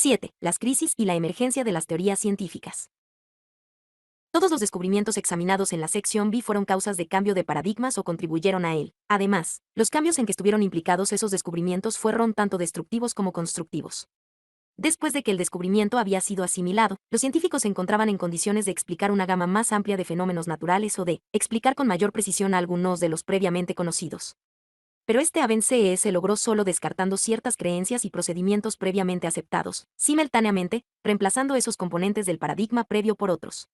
7. Las crisis y la emergencia de las teorías científicas. Todos los descubrimientos examinados en la sección B fueron causas de cambio de paradigmas o contribuyeron a él. Además, los cambios en que estuvieron implicados esos descubrimientos fueron tanto destructivos como constructivos. Después de que el descubrimiento había sido asimilado, los científicos se encontraban en condiciones de explicar una gama más amplia de fenómenos naturales o de explicar con mayor precisión algunos de los previamente conocidos. Pero este avance se logró solo descartando ciertas creencias y procedimientos previamente aceptados, simultáneamente, reemplazando esos componentes del paradigma previo por otros.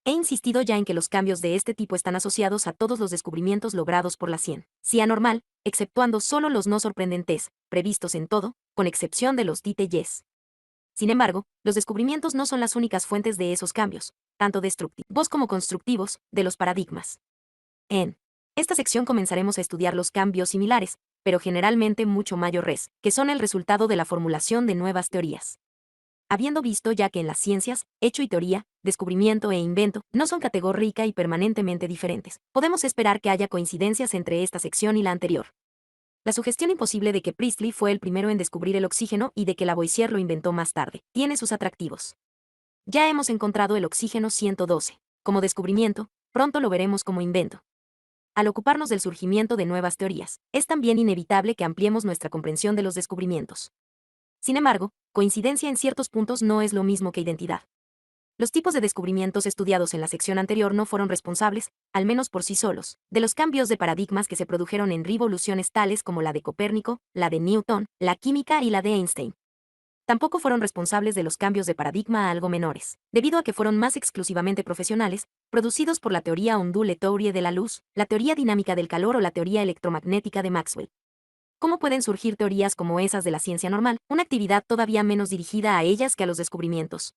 He insistido ya en que los cambios de este tipo están asociados a todos los descubrimientos logrados por la ciencia normal, exceptuando solo los no sorprendentes, previstos en todo, con excepción de los detalles. Sin embargo, los descubrimientos no son las únicas fuentes de esos cambios, tanto destructivos como constructivos, de los paradigmas. En esta sección comenzaremos a estudiar los cambios similares, pero generalmente mucho mayores, que son el resultado de la formulación de nuevas teorías. Habiendo visto ya que en las ciencias, hecho y teoría, descubrimiento e invento, no son categórica y permanentemente diferentes, podemos esperar que haya coincidencias entre esta sección y la anterior. La sugestión imposible de que Priestley fue el primero en descubrir el oxígeno y de que Lavoisier lo inventó más tarde, tiene sus atractivos. Ya hemos encontrado el oxígeno 112. Como descubrimiento, pronto lo veremos como invento. Al ocuparnos del surgimiento de nuevas teorías, es también inevitable que ampliemos nuestra comprensión de los descubrimientos. Sin embargo, coincidencia en ciertos puntos no es lo mismo que identidad. Los tipos de descubrimientos estudiados en la sección anterior no fueron responsables, al menos por sí solos, de los cambios de paradigmas que se produjeron en revoluciones tales como la de Copérnico, la de Newton, la química y la de Einstein. Tampoco fueron responsables de los cambios de paradigma algo menores, debido a que fueron más exclusivamente profesionales, producidos por la teoría ondulatoria de la luz, la teoría dinámica del calor o la teoría electromagnética de Maxwell. ¿Cómo pueden surgir teorías como esas de la ciencia normal, una actividad todavía menos dirigida a ellas que a los descubrimientos?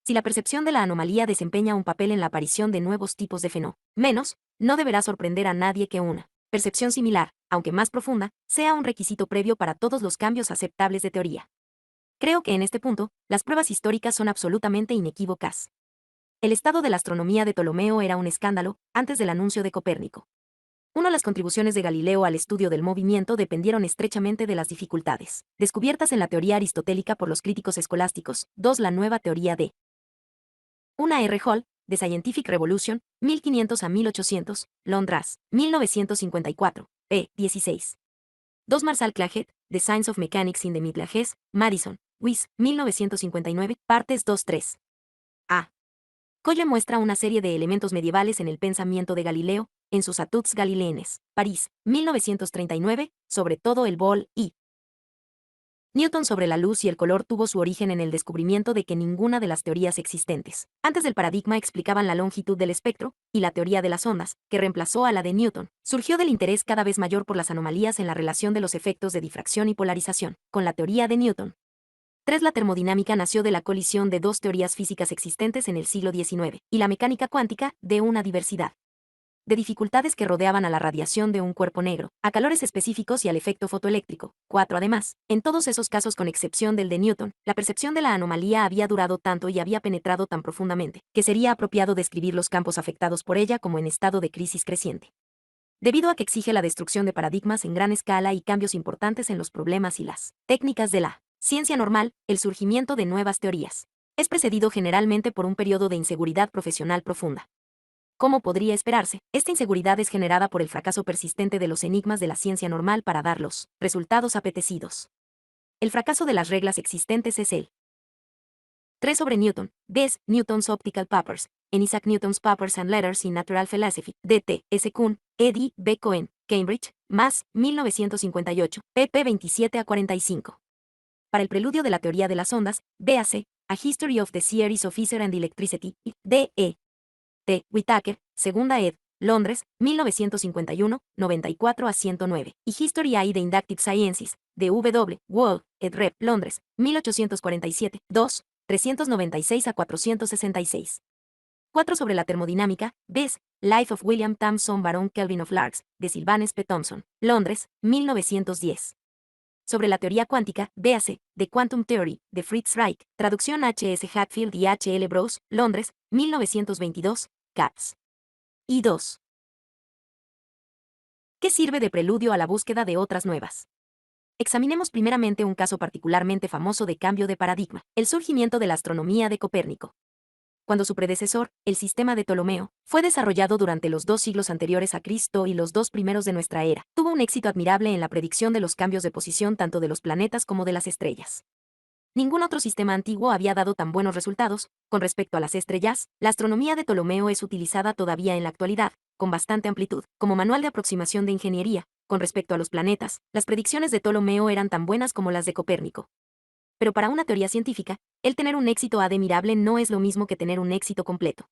Si la percepción de la anomalía desempeña un papel en la aparición de nuevos tipos de fenómenos, no deberá sorprender a nadie que una percepción similar, aunque más profunda, sea un requisito previo para todos los cambios aceptables de teoría. Creo que en este punto, las pruebas históricas son absolutamente inequívocas. El estado de la astronomía de Ptolomeo era un escándalo, antes del anuncio de Copérnico. 1. Las contribuciones de Galileo al estudio del movimiento dependieron estrechamente de las dificultades descubiertas en la teoría aristotélica por los críticos escolásticos. 2. La nueva teoría de 1. R. Hall, The Scientific Revolution, 1500 a 1800, Londres, 1954, p. 16. 2. Marshall Clagett, The Science of Mechanics in the Middle Ages, Madison, Wisconsin, 1959, partes 2-3. A. Colle muestra una serie de elementos medievales en el pensamiento de Galileo, en sus Etudes Galiléennes, París, 1939, sobre todo el Bol y Newton sobre la luz y el color tuvo su origen en el descubrimiento de que ninguna de las teorías existentes antes del paradigma explicaban la longitud del espectro, y la teoría de las ondas, que reemplazó a la de Newton, surgió del interés cada vez mayor por las anomalías en la relación de los efectos de difracción y polarización, con la teoría de Newton. 3. La termodinámica nació de la colisión de dos teorías físicas existentes en el siglo XIX, y la mecánica cuántica, de una diversidad de dificultades que rodeaban a la radiación de un cuerpo negro, a calores específicos y al efecto fotoeléctrico. 4. Además, en todos esos casos con excepción del de Newton, la percepción de la anomalía había durado tanto y había penetrado tan profundamente, que sería apropiado describir los campos afectados por ella como en estado de crisis creciente. Debido a que exige la destrucción de paradigmas en gran escala y cambios importantes en los problemas y las técnicas de la ciencia normal, el surgimiento de nuevas teorías es precedido generalmente por un periodo de inseguridad profesional profunda. Como podría esperarse, esta inseguridad es generada por el fracaso persistente de los enigmas de la ciencia normal para dar los resultados apetecidos. El fracaso de las reglas existentes es el 3. Sobre Newton, Des, Newton's Optical Papers, en Isaac Newton's Papers and Letters in Natural Philosophy, D.T. S. Kuhn, Eddie B. Cohen, Cambridge, Mass., 1958, pp. 27 a 45. Para el preludio de la teoría de las ondas, véase, A History of the Series of Ether and Electricity, D.E. T. Whittaker, segunda ed., Londres, 1951, 94 a 109, y History of the Inductive Sciences, de W. Wall, ed. Rep. Londres, 1847, 2, 396 a 466. 4. Sobre la termodinámica, Bess, Life of William Thomson Baron Kelvin of Larks, de Sylvanus P. Thompson, Londres, 1910. Sobre la teoría cuántica, véase, The Quantum Theory, de Fritz Reich, traducción H.S. Hadfield y H.L. Bros, Londres, 1922, Caps. Y 2. ¿Qué sirve de preludio a la búsqueda de otras nuevas Examinemos primeramente un caso particularmente famoso de cambio de paradigma, el surgimiento de la astronomía de Copérnico. Cuando su predecesor, el sistema de Ptolomeo, fue desarrollado durante los 2 siglos anteriores a Cristo y los 2 primeros de nuestra era, tuvo un éxito admirable en la predicción de los cambios de posición tanto de los planetas como de las estrellas. Ningún otro sistema antiguo había dado tan buenos resultados. Con respecto a las estrellas, la astronomía de Ptolomeo es utilizada todavía en la actualidad, con bastante amplitud, como manual de aproximación de ingeniería. Con respecto a los planetas, las predicciones de Ptolomeo eran tan buenas como las de Copérnico. Pero para una teoría científica, el tener un éxito admirable no es lo mismo que tener un éxito completo.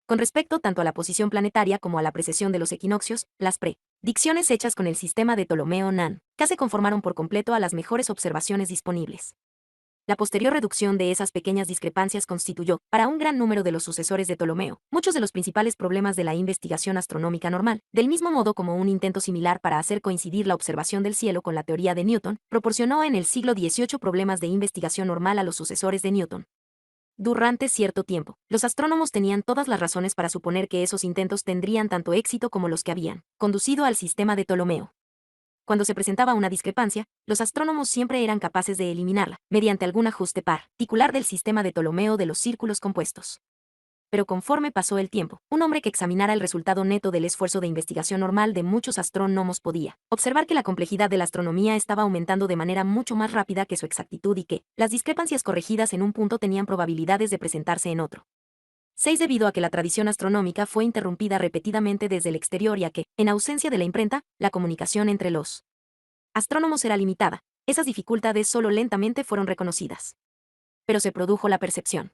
Con respecto tanto a la posición planetaria como a la precesión de los equinoccios, las predicciones hechas con el sistema de Ptolomeo-Nan se conformaron por completo a las mejores observaciones disponibles. La posterior reducción de esas pequeñas discrepancias constituyó, para un gran número de los sucesores de Ptolomeo, muchos de los principales problemas de la investigación astronómica normal, del mismo modo como un intento similar para hacer coincidir la observación del cielo con la teoría de Newton, proporcionó en el siglo XVIII problemas de investigación normal a los sucesores de Newton. Durante cierto tiempo, los astrónomos tenían todas las razones para suponer que esos intentos tendrían tanto éxito como los que habían conducido al sistema de Ptolomeo. Cuando se presentaba una discrepancia, los astrónomos siempre eran capaces de eliminarla, mediante algún ajuste particular del sistema de Ptolomeo de los círculos compuestos. Pero conforme pasó el tiempo, un hombre que examinara el resultado neto del esfuerzo de investigación normal de muchos astrónomos podía observar que la complejidad de la astronomía estaba aumentando de manera mucho más rápida que su exactitud y que las discrepancias corregidas en un punto tenían probabilidades de presentarse en otro. 6. Debido a que la tradición astronómica fue interrumpida repetidamente desde el exterior y a que, en ausencia de la imprenta, la comunicación entre los astrónomos era limitada, esas dificultades solo lentamente fueron reconocidas. Pero se produjo la percepción.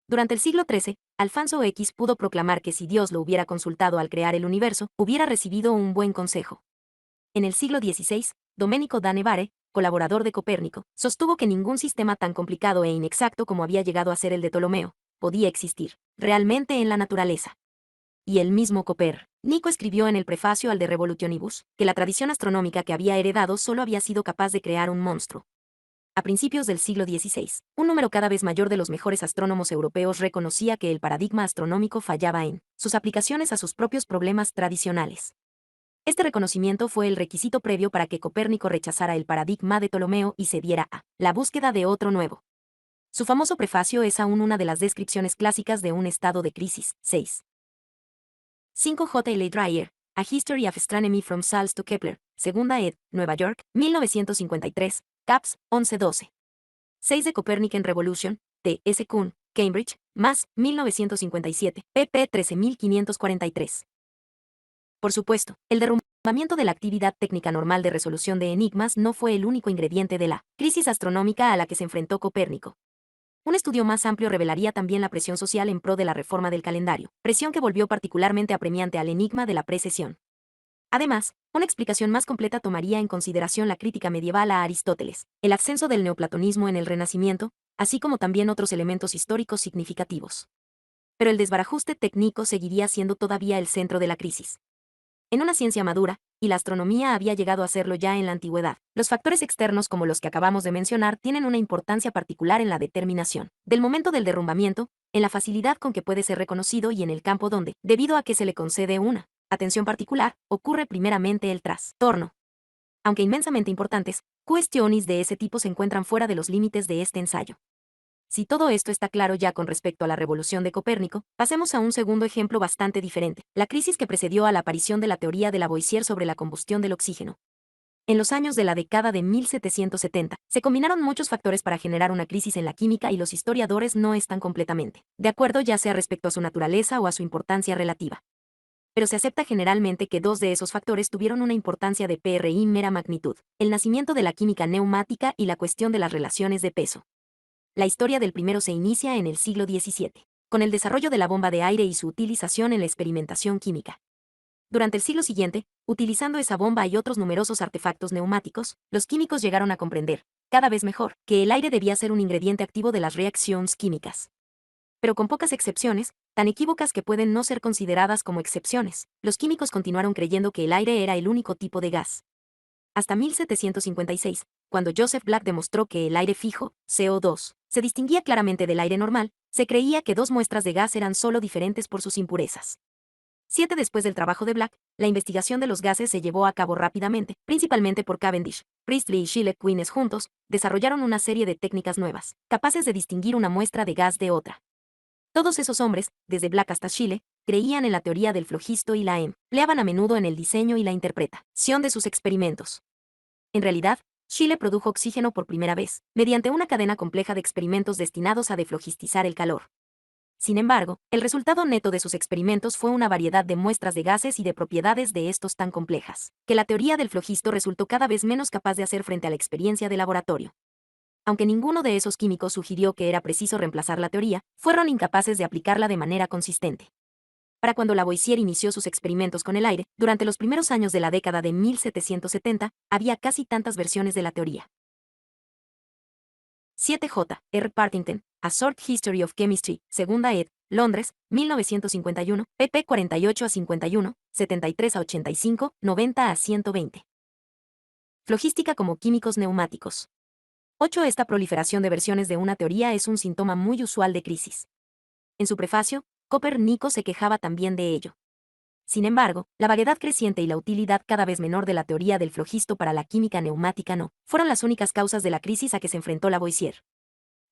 Durante el siglo XIII, Alfonso X pudo proclamar que si Dios lo hubiera consultado al crear el universo, hubiera recibido un buen consejo. En el siglo XVI, Domenico da Nevare, colaborador de Copérnico, sostuvo que ningún sistema tan complicado e inexacto como había llegado a ser el de Ptolomeo podía existir realmente en la naturaleza. Y el mismo Copérnico escribió en el prefacio al De Revolutionibus que la tradición astronómica que había heredado solo había sido capaz de crear un monstruo. A principios del siglo XVI, un número cada vez mayor de los mejores astrónomos europeos reconocía que el paradigma astronómico fallaba en sus aplicaciones a sus propios problemas tradicionales. Este reconocimiento fue el requisito previo para que Copérnico rechazara el paradigma de Ptolomeo y se diera a la búsqueda de otro nuevo. Su famoso prefacio es aún una de las descripciones clásicas de un estado de crisis. 6. 5. J. L. Dreyer, A History of Astronomy from Sales to Kepler, Segunda ed., Nueva York, 1953, caps. 11-12. 6. The Copernican Revolution, T. S. Kuhn, Cambridge, Mass., 1957, pp. 13543. Por supuesto, el derrumbamiento de la actividad técnica normal de resolución de enigmas no fue el único ingrediente de la crisis astronómica a la que se enfrentó Copérnico. Un estudio más amplio revelaría también la presión social en pro de la reforma del calendario, presión que volvió particularmente apremiante al enigma de la precesión. Además, una explicación más completa tomaría en consideración la crítica medieval a Aristóteles, el ascenso del neoplatonismo en el Renacimiento, así como también otros elementos históricos significativos. Pero el desbarajuste técnico seguiría siendo todavía el centro de la crisis. En una ciencia madura, y la astronomía había llegado a serlo ya en la antigüedad, los factores externos como los que acabamos de mencionar tienen una importancia particular en la determinación del momento del derrumbamiento, en la facilidad con que puede ser reconocido y en el campo donde, debido a que se le concede una atención particular, ocurre primeramente el trastorno. Aunque inmensamente importantes, cuestiones de ese tipo se encuentran fuera de los límites de este ensayo. Si todo esto está claro ya con respecto a la revolución de Copérnico, pasemos a un segundo ejemplo bastante diferente, la crisis que precedió a la aparición de la teoría de Lavoisier sobre la combustión del oxígeno. En los años de la década de 1770, se combinaron muchos factores para generar una crisis en la química y los historiadores no están completamente de acuerdo ya sea respecto a su naturaleza o a su importancia relativa. Pero se acepta generalmente que 2 de esos factores tuvieron una importancia de PRI mera magnitud, el nacimiento de la química neumática y la cuestión de las relaciones de peso. La historia del primero se inicia en el siglo XVII, con el desarrollo de la bomba de aire y su utilización en la experimentación química. Durante el siglo siguiente, utilizando esa bomba y otros numerosos artefactos neumáticos, los químicos llegaron a comprender, cada vez mejor, que el aire debía ser un ingrediente activo de las reacciones químicas. Pero con pocas excepciones, tan equívocas que pueden no ser consideradas como excepciones, los químicos continuaron creyendo que el aire era el único tipo de gas. Hasta 1756, cuando Joseph Black demostró que el aire fijo, CO2, se distinguía claramente del aire normal, se creía que 2 muestras de gas eran solo diferentes por sus impurezas. 7 después del trabajo de Black, la investigación de los gases se llevó a cabo rápidamente, principalmente por Cavendish. Priestley y Scheele Queenes juntos desarrollaron una serie de técnicas nuevas, capaces de distinguir una muestra de gas de otra. Todos esos hombres, desde Black hasta Scheele, creían en la teoría del flogisto y la empleaban a menudo en el diseño y la interpretación de sus experimentos. En realidad, Scheele produjo oxígeno por primera vez, mediante una cadena compleja de experimentos destinados a deflogistizar el calor. Sin embargo, el resultado neto de sus experimentos fue una variedad de muestras de gases y de propiedades de estos tan complejas, que la teoría del flogisto resultó cada vez menos capaz de hacer frente a la experiencia de laboratorio. Aunque ninguno de esos químicos sugirió que era preciso reemplazar la teoría, fueron incapaces de aplicarla de manera consistente. Para cuando Lavoisier inició sus experimentos con el aire, durante los primeros años de la década de 1770, había casi tantas versiones de la teoría. 7J. R. Partington, A Short History of Chemistry, Segunda ed., Londres, 1951, pp 48 a 51, 73 a 85, 90 a 120. Flogística como químicos neumáticos. 8. Esta proliferación de versiones de una teoría es un síntoma muy usual de crisis. En su prefacio, Copérnico se quejaba también de ello. Sin embargo, la vaguedad creciente y la utilidad cada vez menor de la teoría del flogisto para la química neumática no fueron las únicas causas de la crisis a que se enfrentó Lavoisier.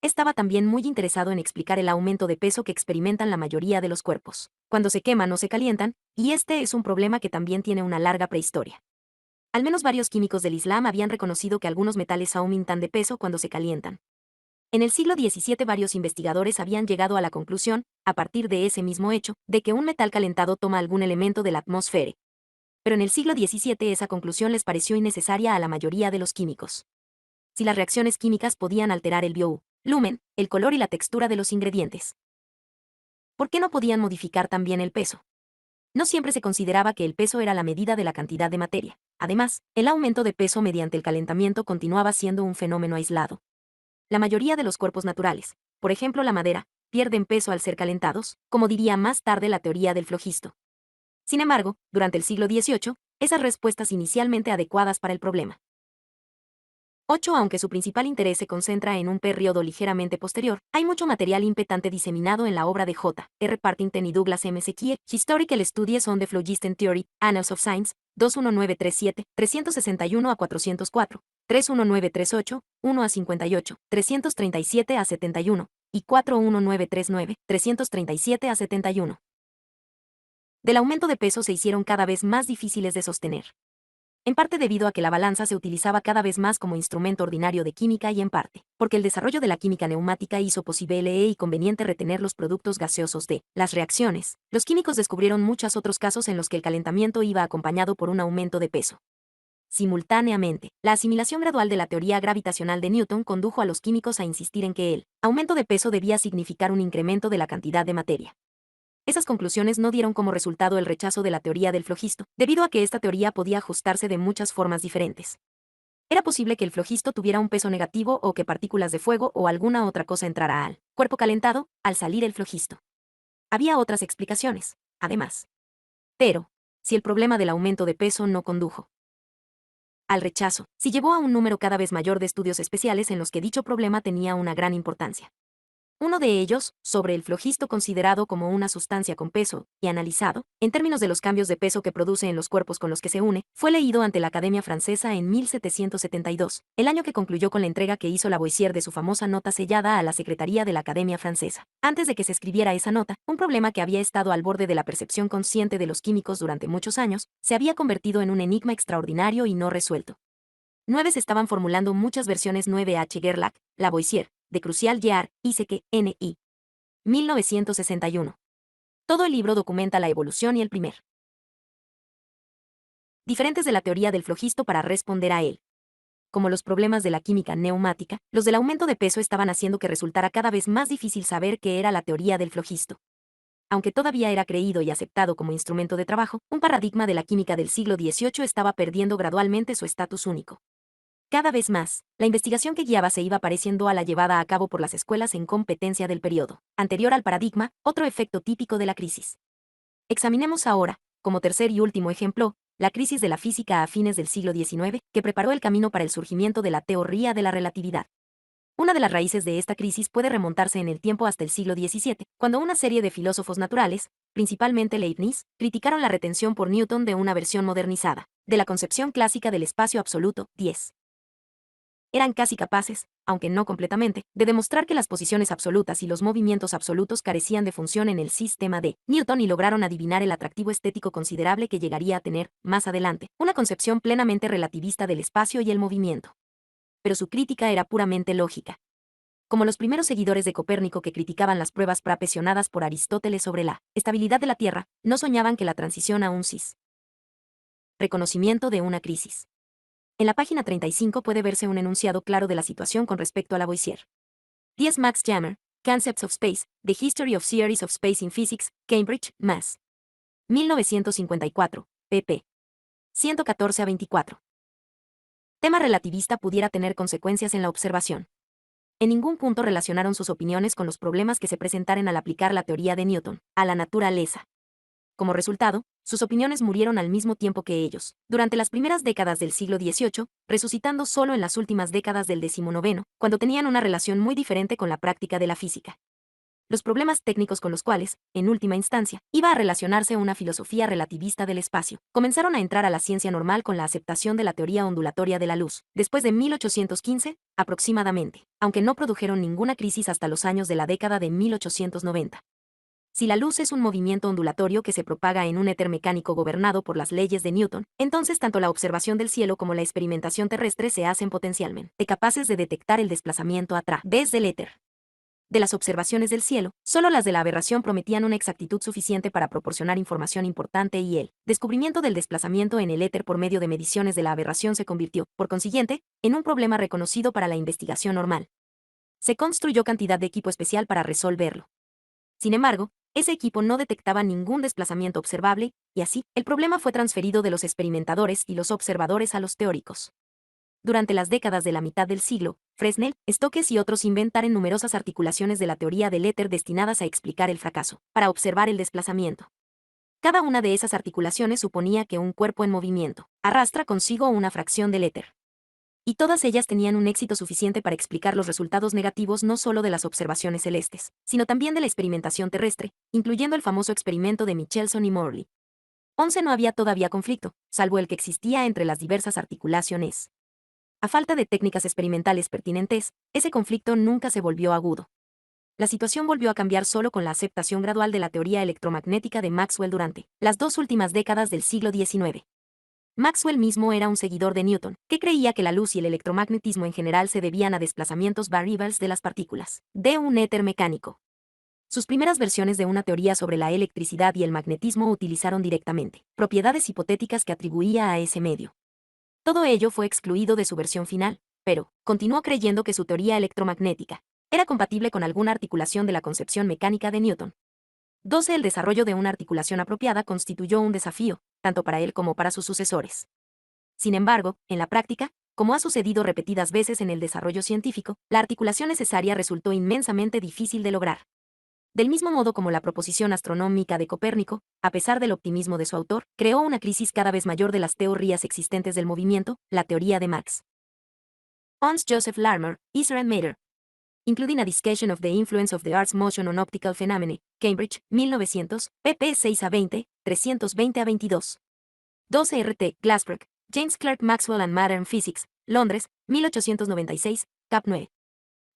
Estaba también muy interesado en explicar el aumento de peso que experimentan la mayoría de los cuerpos, cuando se queman o se calientan, y este es un problema que también tiene una larga prehistoria. Al menos varios químicos del Islam habían reconocido que algunos metales aumentan de peso cuando se calientan. En el siglo XVII varios investigadores habían llegado a la conclusión, a partir de ese mismo hecho, de que un metal calentado toma algún elemento de la atmósfera. Pero en el siglo XVII esa conclusión les pareció innecesaria a la mayoría de los químicos. Si las reacciones químicas podían alterar el volumen, el color y la textura de los ingredientes, ¿por qué no podían modificar también el peso? No siempre se consideraba que el peso era la medida de la cantidad de materia. Además, el aumento de peso mediante el calentamiento continuaba siendo un fenómeno aislado. La mayoría de los cuerpos naturales, por ejemplo la madera, pierden peso al ser calentados, como diría más tarde la teoría del flogisto. Sin embargo, durante el siglo XVIII, esas respuestas inicialmente adecuadas para el problema. 8. Aunque su principal interés se concentra en un periodo ligeramente posterior, hay mucho material impetante diseminado en la obra de J. R. Partington y Douglas M. Sequier, Historical Studies on the Phlogiston Theory, Annals of Science, 21937, 361 a 404, 31938, 1 a 58, 337 a 71, y 41939, 337 a 71. Del aumento de peso se hicieron cada vez más difíciles de sostener. En parte debido a que la balanza se utilizaba cada vez más como instrumento ordinario de química y en parte, porque el desarrollo de la química neumática hizo posible y conveniente retener los productos gaseosos de las reacciones. Los químicos descubrieron muchos otros casos en los que el calentamiento iba acompañado por un aumento de peso. Simultáneamente, la asimilación gradual de la teoría gravitacional de Newton condujo a los químicos a insistir en que el aumento de peso debía significar un incremento de la cantidad de materia. Esas conclusiones no dieron como resultado el rechazo de la teoría del flogisto, debido a que esta teoría podía ajustarse de muchas formas diferentes. Era posible que el flogisto tuviera un peso negativo o que partículas de fuego o alguna otra cosa entrara al cuerpo calentado al salir el flogisto. Había otras explicaciones, además. Pero, si el problema del aumento de peso no condujo al rechazo, si llevó a un número cada vez mayor de estudios especiales en los que dicho problema tenía una gran importancia. Uno de ellos, sobre el flogisto considerado como una sustancia con peso, y analizado, en términos de los cambios de peso que produce en los cuerpos con los que se une, fue leído ante la Academia Francesa en 1772, el año que concluyó con la entrega que hizo Lavoisier de su famosa nota sellada a la Secretaría de la Academia Francesa. Antes de que se escribiera esa nota, un problema que había estado al borde de la percepción consciente de los químicos durante muchos años, se había convertido en un enigma extraordinario y no resuelto. 9 se estaban formulando muchas versiones 9H Gerlach, Lavoisier, de Crucial Year, ICQ, N.I. 1961. Todo el libro documenta la evolución y el primer diferentes de la teoría del flogisto para responder a él. Como los problemas de la química neumática, los del aumento de peso estaban haciendo que resultara cada vez más difícil saber qué era la teoría del flogisto. Aunque todavía era creído y aceptado como instrumento de trabajo, un paradigma de la química del siglo XVIII estaba perdiendo gradualmente su estatus único. Cada vez más, la investigación que guiaba se iba pareciendo a la llevada a cabo por las escuelas en competencia del periodo anterior al paradigma, otro efecto típico de la crisis. Examinemos ahora, como tercer y último ejemplo, la crisis de la física a fines del siglo XIX, que preparó el camino para el surgimiento de la teoría de la relatividad. Una de las raíces de esta crisis puede remontarse en el tiempo hasta el siglo XVII, cuando una serie de filósofos naturales, principalmente Leibniz, criticaron la retención por Newton de una versión modernizada de la concepción clásica del espacio absoluto. 10. Eran casi capaces, aunque no completamente, de demostrar que las posiciones absolutas y los movimientos absolutos carecían de función en el sistema de Newton y lograron adivinar el atractivo estético considerable que llegaría a tener, más adelante, una concepción plenamente relativista del espacio y el movimiento. Pero su crítica era puramente lógica. Como los primeros seguidores de Copérnico que criticaban las pruebas proporcionadas por Aristóteles sobre la estabilidad de la Tierra, no soñaban que la transición a un cis. Reconocimiento de una crisis. En la página 35 puede verse un enunciado claro de la situación con respecto a Lavoisier. 10. Max Jammer, Concepts of Space, The History of Theories of Space in Physics, Cambridge, Mass. 1954, pp. 114 a 24. Tema relativista pudiera tener consecuencias en la observación. En ningún punto relacionaron sus opiniones con los problemas que se presentaran al aplicar la teoría de Newton a la naturaleza. Como resultado, sus opiniones murieron al mismo tiempo que ellos, durante las primeras décadas del siglo XVIII, resucitando solo en las últimas décadas del XIX, cuando tenían una relación muy diferente con la práctica de la física. Los problemas técnicos con los cuales, en última instancia, iba a relacionarse una filosofía relativista del espacio, comenzaron a entrar a la ciencia normal con la aceptación de la teoría ondulatoria de la luz, después de 1815, aproximadamente, aunque no produjeron ninguna crisis hasta los años de la década de 1890. Si la luz es un movimiento ondulatorio que se propaga en un éter mecánico gobernado por las leyes de Newton, entonces tanto la observación del cielo como la experimentación terrestre se hacen potencialmente capaces de detectar el desplazamiento a través del éter. De las observaciones del cielo, solo las de la aberración prometían una exactitud suficiente para proporcionar información importante y el descubrimiento del desplazamiento en el éter por medio de mediciones de la aberración se convirtió, por consiguiente, en un problema reconocido para la investigación normal. Se construyó cantidad de equipo especial para resolverlo. Sin embargo, ese equipo no detectaba ningún desplazamiento observable, y así, el problema fue transferido de los experimentadores y los observadores a los teóricos. Durante las décadas de la mitad del siglo, Fresnel, Stokes y otros inventaron numerosas articulaciones de la teoría del éter destinadas a explicar el fracaso, para observar el desplazamiento. Cada una de esas articulaciones suponía que un cuerpo en movimiento arrastra consigo una fracción del éter. Y todas ellas tenían un éxito suficiente para explicar los resultados negativos no solo de las observaciones celestes, sino también de la experimentación terrestre, incluyendo el famoso experimento de Michelson y Morley. 11. No había todavía conflicto, salvo el que existía entre las diversas articulaciones. A falta de técnicas experimentales pertinentes, ese conflicto nunca se volvió agudo. La situación volvió a cambiar solo con la aceptación gradual de la teoría electromagnética de Maxwell durante las dos últimas décadas del siglo XIX. Maxwell mismo era un seguidor de Newton, que creía que la luz y el electromagnetismo en general se debían a desplazamientos variables de las partículas, de un éter mecánico. Sus primeras versiones de una teoría sobre la electricidad y el magnetismo utilizaron directamente propiedades hipotéticas que atribuía a ese medio. Todo ello fue excluido de su versión final, pero continuó creyendo que su teoría electromagnética era compatible con alguna articulación de la concepción mecánica de Newton. 12. El desarrollo de una articulación apropiada constituyó un desafío, tanto para él como para sus sucesores. Sin embargo, en la práctica, como ha sucedido repetidas veces en el desarrollo científico, la articulación necesaria resultó inmensamente difícil de lograr. Del mismo modo como la proposición astronómica de Copérnico, a pesar del optimismo de su autor, creó una crisis cada vez mayor de las teorías existentes del movimiento, la teoría de Max. Hans Joseph Larmor, Israel Mater. Including a Discussion of the Influence of the Earth's Motion on Optical Phenomena, Cambridge, 1900, pp 6 a 20, 320 a 22. 12. RT, Glassberg, James Clerk Maxwell and Modern Physics, Londres, 1896, cap 9.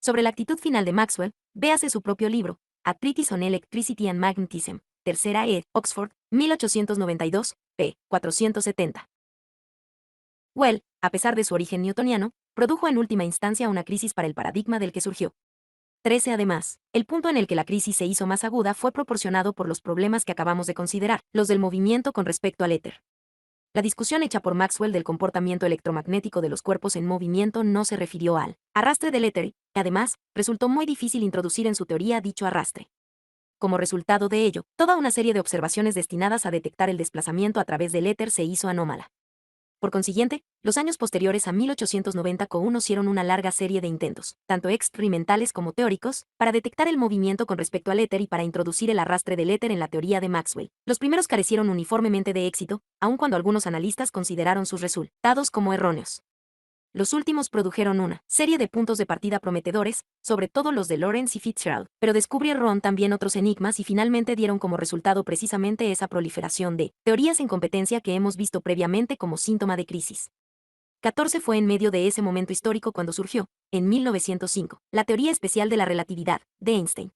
Sobre la actitud final de Maxwell, véase su propio libro, A Treatise on Electricity and Magnetism, tercera ed., Oxford, 1892, p. 470. Well, a pesar de su origen newtoniano, produjo en última instancia una crisis para el paradigma del que surgió. 13. Además, el punto en el que la crisis se hizo más aguda fue proporcionado por los problemas que acabamos de considerar, los del movimiento con respecto al éter. La discusión hecha por Maxwell del comportamiento electromagnético de los cuerpos en movimiento no se refirió al arrastre del éter, y, además, resultó muy difícil introducir en su teoría dicho arrastre. Como resultado de ello, toda una serie de observaciones destinadas a detectar el desplazamiento a través del éter se hizo anómala. Por consiguiente, los años posteriores a 1890 conocieron una larga serie de intentos, tanto experimentales como teóricos, para detectar el movimiento con respecto al éter y para introducir el arrastre del éter en la teoría de Maxwell. Los primeros carecieron uniformemente de éxito, aun cuando algunos analistas consideraron sus resultados como erróneos. los últimos produjeron una serie de puntos de partida prometedores, sobre todo los de Lorentz y Fitzgerald, pero descubrieron también otros enigmas y finalmente dieron como resultado precisamente esa proliferación de teorías en competencia que hemos visto previamente como síntoma de crisis. 14 fue en medio de ese momento histórico cuando surgió, en 1905, la teoría especial de la relatividad, de Einstein.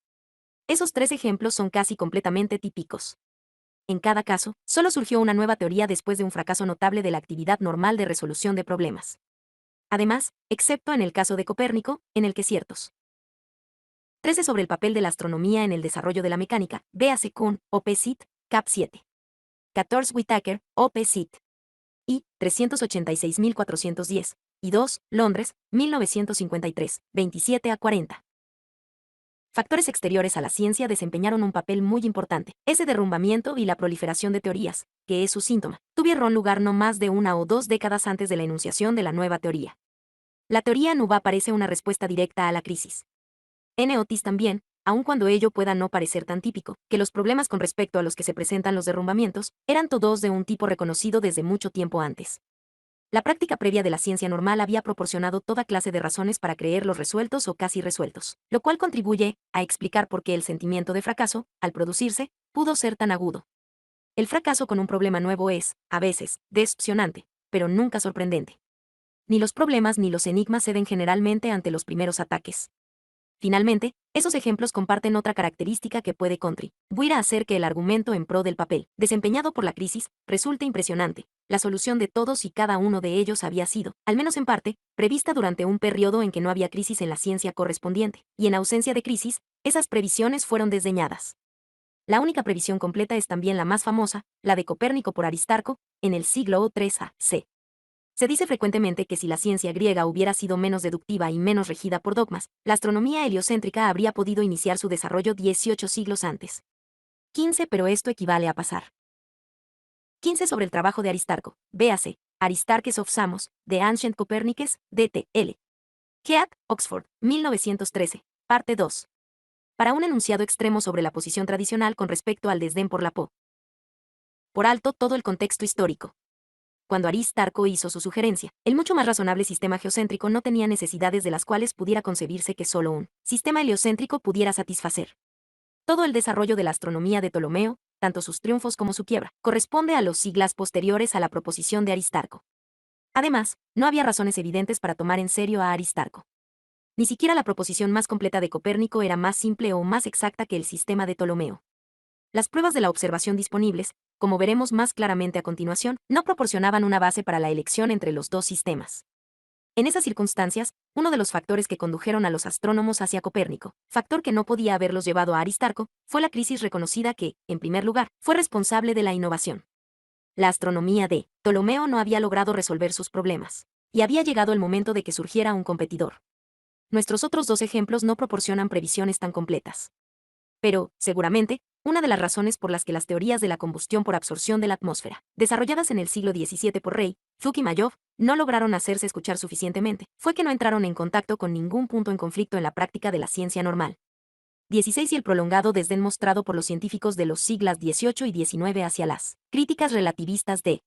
Esos 3 ejemplos son casi completamente típicos. En cada caso, solo surgió una nueva teoría después de un fracaso notable de la actividad normal de resolución de problemas. Además, excepto en el caso de Copérnico, en el que ciertos 13 sobre el papel de la astronomía en el desarrollo de la mecánica, véase Kuhn, Op. Cit., Cap 7. 14 Whittaker, Op. Cit. y 386.410, y 2, Londres, 1953, 27 a 40. Factores exteriores a la ciencia desempeñaron un papel muy importante. Ese derrumbamiento y la proliferación de teorías, que es su síntoma, tuvieron lugar no más de 1 o 2 décadas antes de la enunciación de la nueva teoría. La teoría nuba parece una respuesta directa a la crisis. N. Otis también, aun cuando ello pueda no parecer tan típico, que los problemas con respecto a los que se presentan los derrumbamientos, eran todos de un tipo reconocido desde mucho tiempo antes. La práctica previa de la ciencia normal había proporcionado toda clase de razones para creerlos resueltos o casi resueltos, lo cual contribuye a explicar por qué el sentimiento de fracaso, al producirse, pudo ser tan agudo. El fracaso con un problema nuevo es, a veces, decepcionante, pero nunca sorprendente. Ni los problemas ni los enigmas ceden generalmente ante los primeros ataques. Finalmente, esos ejemplos comparten otra característica que puede contribuir a hacer que el argumento en pro del papel, desempeñado por la crisis, resulte impresionante. La solución de todos y cada uno de ellos había sido, al menos en parte, prevista durante un periodo en que no había crisis en la ciencia correspondiente, y en ausencia de crisis, esas previsiones fueron desdeñadas. La única previsión completa es también la más famosa, la de Copérnico por Aristarco, en el siglo III a.C. Se dice frecuentemente que si la ciencia griega hubiera sido menos deductiva y menos regida por dogmas, la astronomía heliocéntrica habría podido iniciar su desarrollo 18 siglos antes. 15 Pero esto equivale a pasar. 15 Sobre el trabajo de Aristarco, véase, Aristarchus of Samos, The Ancient Copernicus, D.T.L. Keat, Oxford, 1913, parte 2. Para un enunciado extremo sobre la posición tradicional con respecto al desdén por la por alto todo el contexto histórico. Cuando Aristarco hizo su sugerencia, el mucho más razonable sistema geocéntrico no tenía necesidades de las cuales pudiera concebirse que solo un sistema heliocéntrico pudiera satisfacer. Todo el desarrollo de la astronomía de Ptolomeo, tanto sus triunfos como su quiebra, corresponde a los siglos posteriores a la proposición de Aristarco. Además, no había razones evidentes para tomar en serio a Aristarco. Ni siquiera la proposición más completa de Copérnico era más simple o más exacta que el sistema de Ptolomeo. Las pruebas de la observación disponibles, como veremos más claramente a continuación, no proporcionaban una base para la elección entre los dos sistemas. En esas circunstancias, uno de los factores que condujeron a los astrónomos hacia Copérnico, factor que no podía haberlos llevado a Aristarco, fue la crisis reconocida que, en primer lugar, fue responsable de la innovación. La astronomía de Ptolomeo no había logrado resolver sus problemas, y había llegado el momento de que surgiera un competidor. Nuestros otros 2 ejemplos no proporcionan previsiones tan completas. Pero, seguramente, una de las razones por las que las teorías de la combustión por absorción de la atmósfera, desarrolladas en el siglo XVII por Rey, Fuch y Mayov, no lograron hacerse escuchar suficientemente, fue que no entraron en contacto con ningún punto en conflicto en la práctica de la ciencia normal. 16 Y el prolongado desdén mostrado por los científicos de los siglos XVIII y XIX hacia las críticas relativistas de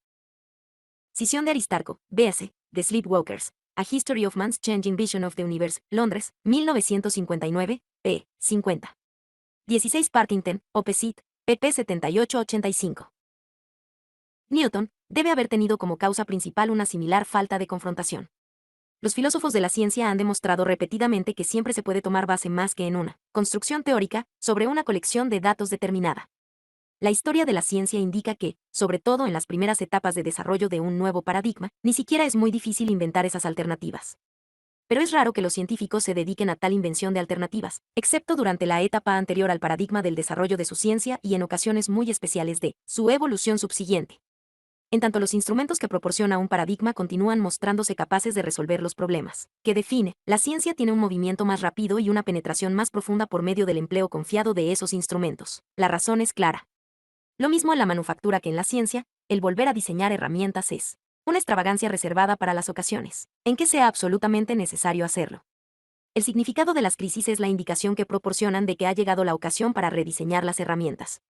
Sisión de Aristarco, véase, The Sleepwalkers, A History of Man's Changing Vision of the Universe, Londres, 1959, p. 50. 16 Partington, Op. Cit., pp. 78-85. Newton debe haber tenido como causa principal una similar falta de confrontación. Los filósofos de la ciencia han demostrado repetidamente que siempre se puede tomar base más que en una construcción teórica sobre una colección de datos determinada. La historia de la ciencia indica que, sobre todo en las primeras etapas de desarrollo de un nuevo paradigma, ni siquiera es muy difícil inventar esas alternativas. Pero es raro que los científicos se dediquen a tal invención de alternativas, excepto durante la etapa anterior al paradigma del desarrollo de su ciencia y en ocasiones muy especiales de su evolución subsiguiente. En tanto los instrumentos que proporciona un paradigma continúan mostrándose capaces de resolver los problemas que define, la ciencia tiene un movimiento más rápido y una penetración más profunda por medio del empleo confiado de esos instrumentos. La razón es clara. Lo mismo en la manufactura que en la ciencia, el volver a diseñar herramientas es una extravagancia reservada para las ocasiones en que sea absolutamente necesario hacerlo. El significado de las crisis es la indicación que proporcionan de que ha llegado la ocasión para rediseñar las herramientas.